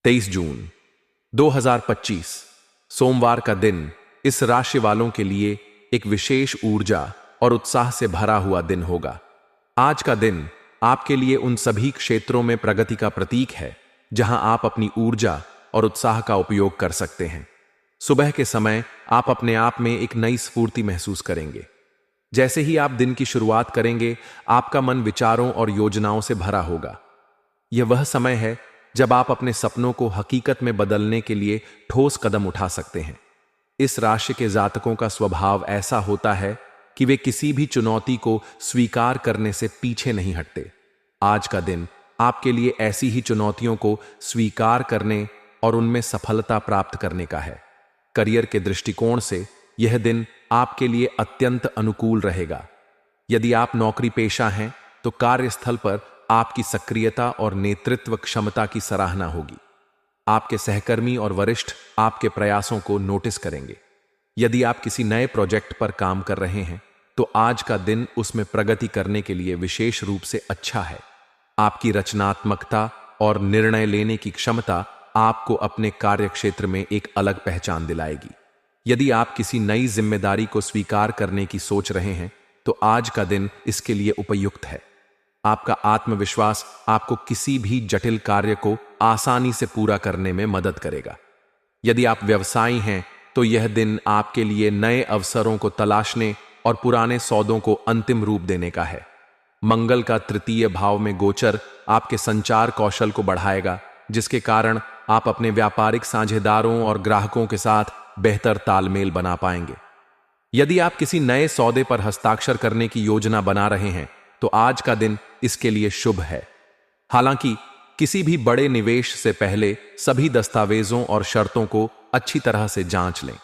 23 जून 2025 सोमवार का दिन इस राशि वालों के लिए एक विशेष ऊर्जा और उत्साह से भरा हुआ दिन होगा। आज का दिन आपके लिए उन सभी क्षेत्रों में प्रगति का प्रतीक है जहां आप अपनी ऊर्जा और उत्साह का उपयोग कर सकते हैं। सुबह के समय आप अपने आप में एक नई स्फूर्ति महसूस करेंगे। जैसे ही आप दिन की शुरुआत करेंगे, आपका मन विचारों और योजनाओं से भरा होगा। यह वह समय है जब आप अपने सपनों को हकीकत में बदलने के लिए ठोस कदम उठा सकते हैं। इस राशि के जातकों का स्वभाव ऐसा होता है कि वे किसी भी चुनौती को स्वीकार करने से पीछे नहीं हटते। आज का दिन आपके लिए ऐसी ही चुनौतियों को स्वीकार करने और उनमें सफलता प्राप्त करने का है। करियर के दृष्टिकोण से यह दिन आपके लिए अत्यंत अनुकूल रहेगा। यदि आप नौकरी पेशा हैं तो कार्यस्थल पर आपकी सक्रियता और नेतृत्व क्षमता की सराहना होगी। आपके सहकर्मी और वरिष्ठ आपके प्रयासों को नोटिस करेंगे। यदि आप किसी नए प्रोजेक्ट पर काम कर रहे हैं तो आज का दिन उसमें प्रगति करने के लिए विशेष रूप से अच्छा है। आपकी रचनात्मकता और निर्णय लेने की क्षमता आपको अपने कार्यक्षेत्र में एक अलग पहचान दिलाएगी। यदि आप किसी नई जिम्मेदारी को स्वीकार करने की सोच रहे हैं तो आज का दिन इसके लिए उपयुक्त है। आपका आत्मविश्वास आपको किसी भी जटिल कार्य को आसानी से पूरा करने में मदद करेगा। यदि आप व्यवसायी हैं तो यह दिन आपके लिए नए अवसरों को तलाशने और पुराने सौदों को अंतिम रूप देने का है। मंगल का तृतीय भाव में गोचर आपके संचार कौशल को बढ़ाएगा, जिसके कारण आप अपने व्यापारिक साझेदारों और ग्राहकों के साथ बेहतर तालमेल बना पाएंगे। यदि आप किसी नए सौदे पर हस्ताक्षर करने की योजना बना रहे हैं तो आज का दिन इसके लिए शुभ है। हालांकि किसी भी बड़े निवेश से पहले सभी दस्तावेजों और शर्तों को अच्छी तरह से जांच लें।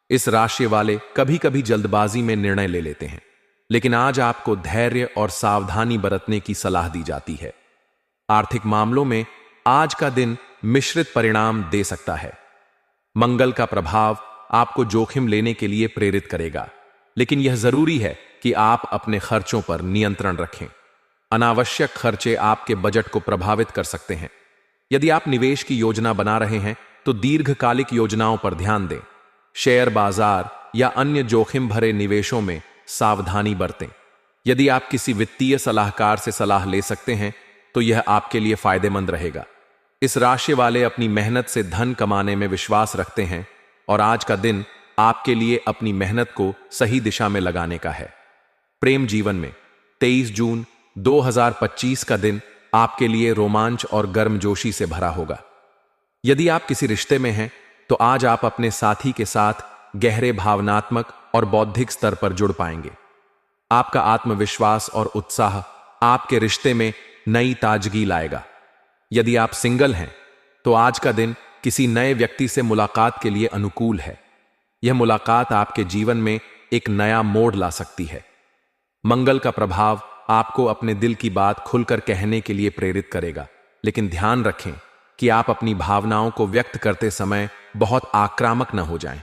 इस राशि वाले कभी कभी जल्दबाजी में निर्णय ले लेते हैं, लेकिन आज आपको धैर्य और सावधानी बरतने की सलाह दी जाती है। आर्थिक मामलों में आज का दिन मिश्रित परिणाम दे सकता है। मंगल का प्रभाव आपको जोखिम लेने के लिए प्रेरित करेगा, लेकिन यह जरूरी है कि आप अपने खर्चों पर नियंत्रण रखें। अनावश्यक खर्चे आपके बजट को प्रभावित कर सकते हैं। यदि आप निवेश की योजना बना रहे हैं तो दीर्घकालिक योजनाओं पर ध्यान दें। शेयर बाजार या अन्य जोखिम भरे निवेशों में सावधानी बरतें। यदि आप किसी वित्तीय सलाहकार से सलाह ले सकते हैं तो यह आपके लिए फायदेमंद रहेगा। इस राशि वाले अपनी मेहनत से धन कमाने में विश्वास रखते हैं और आज का दिन आपके लिए अपनी मेहनत को सही दिशा में लगाने का है। प्रेम जीवन में 23 जून 2025 का दिन आपके लिए रोमांच और गर्मजोशी से भरा होगा। यदि आप किसी रिश्ते में हैं तो आज आप अपने साथी के साथ गहरे भावनात्मक और बौद्धिक स्तर पर जुड़ पाएंगे। आपका आत्मविश्वास और उत्साह आपके रिश्ते में नई ताजगी लाएगा। यदि आप सिंगल हैं तो आज का दिन किसी नए व्यक्ति से मुलाकात के लिए अनुकूल है। यह मुलाकात आपके जीवन में एक नया मोड़ ला सकती है। मंगल का प्रभाव आपको अपने दिल की बात खुलकर कहने के लिए प्रेरित करेगा, लेकिन ध्यान रखें कि आप अपनी भावनाओं को व्यक्त करते समय बहुत आक्रामक न हो जाएं।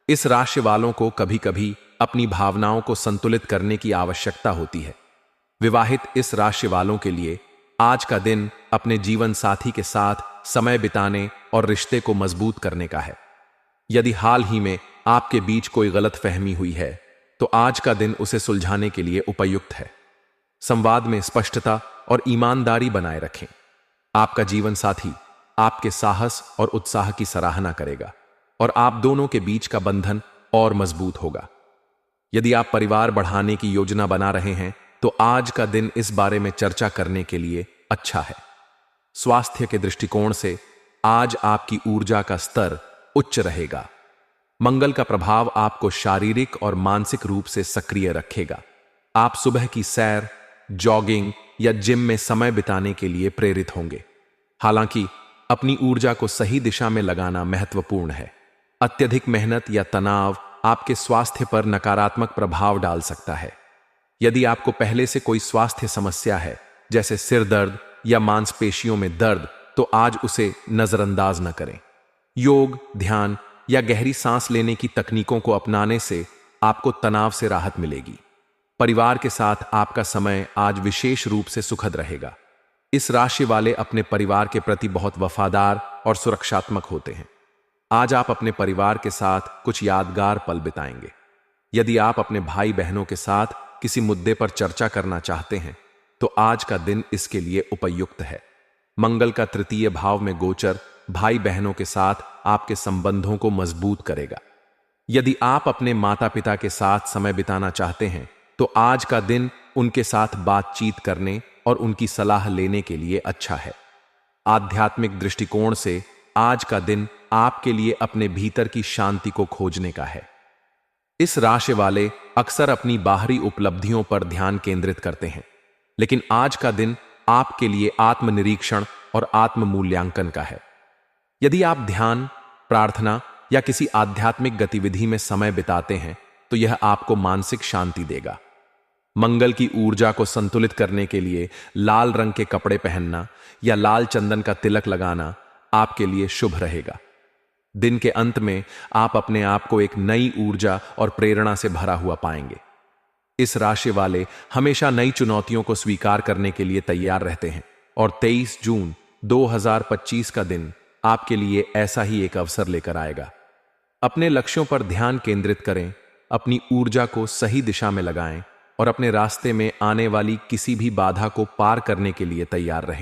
इस राशि वालों को कभी कभी अपनी भावनाओं को संतुलित करने की आवश्यकता होती है। विवाहित इस राशि वालों के लिए आज का दिन अपने जीवन साथी के साथ समय बिताने और रिश्ते को मजबूत करने का है। यदि हाल ही में आपके बीच कोई गलतफहमी हुई है तो आज का दिन उसे सुलझाने के लिए उपयुक्त है। संवाद में स्पष्टता और ईमानदारी बनाए रखें। आपका जीवन साथी आपके साहस और उत्साह की सराहना करेगा और आप दोनों के बीच का बंधन और मजबूत होगा। यदि आप परिवार बढ़ाने की योजना बना रहे हैं तो आज का दिन इस बारे में चर्चा करने के लिए अच्छा है। स्वास्थ्य के दृष्टिकोण से आज आपकी ऊर्जा का स्तर उच्च रहेगा। मंगल का प्रभाव आपको शारीरिक और मानसिक रूप से सक्रिय रखेगा। आप सुबह की सैर, जॉगिंग या जिम में समय बिताने के लिए प्रेरित होंगे। हालांकि अपनी ऊर्जा को सही दिशा में लगाना महत्वपूर्ण है। अत्यधिक मेहनत या तनाव आपके स्वास्थ्य पर नकारात्मक प्रभाव डाल सकता है। यदि आपको पहले से कोई स्वास्थ्य समस्या है, जैसे सिर दर्द या मांसपेशियों में दर्द, तो आज उसे नजरअंदाज न करें। योग, ध्यान या गहरी सांस लेने की तकनीकों को अपनाने से आपको तनाव से राहत मिलेगी। परिवार के साथ आपका समय आज विशेष रूप से सुखद रहेगा। इस राशि वाले अपने परिवार के प्रति बहुत वफादार और सुरक्षात्मक होते हैं। आज आप अपने परिवार के साथ कुछ यादगार पल बिताएंगे। यदि आप अपने भाई बहनों के साथ किसी मुद्दे पर चर्चा करना चाहते हैं तो आज का दिन इसके लिए उपयुक्त है। मंगल का तृतीय भाव में गोचर भाई बहनों के साथ आपके संबंधों को मजबूत करेगा। यदि आप अपने माता पिता के साथ समय बिताना चाहते हैं तो आज का दिन उनके साथ बातचीत करने और उनकी सलाह लेने के लिए अच्छा है। आध्यात्मिक दृष्टिकोण से आज का दिन आपके लिए अपने भीतर की शांति को खोजने का है। इस राशि वाले अक्सर अपनी बाहरी उपलब्धियों पर ध्यान केंद्रित करते हैं, लेकिन आज का दिन आपके लिए आत्मनिरीक्षण और आत्म मूल्यांकन का है। यदि आप ध्यान, प्रार्थना या किसी आध्यात्मिक गतिविधि में समय बिताते हैं तो यह आपको मानसिक शांति देगा। मंगल की ऊर्जा को संतुलित करने के लिए लाल रंग के कपड़े पहनना या लाल चंदन का तिलक लगाना आपके लिए शुभ रहेगा। दिन के अंत में आप अपने आप को एक नई ऊर्जा और प्रेरणा से भरा हुआ पाएंगे। इस राशि वाले हमेशा नई चुनौतियों को स्वीकार करने के लिए तैयार रहते हैं और 23 जून 2025 का दिन आपके लिए ऐसा ही एक अवसर लेकर आएगा। अपने लक्ष्यों पर ध्यान केंद्रित करें, अपनी ऊर्जा को सही दिशा में लगाएं और अपने रास्ते में आने वाली किसी भी बाधा को पार करने के लिए तैयार रहें।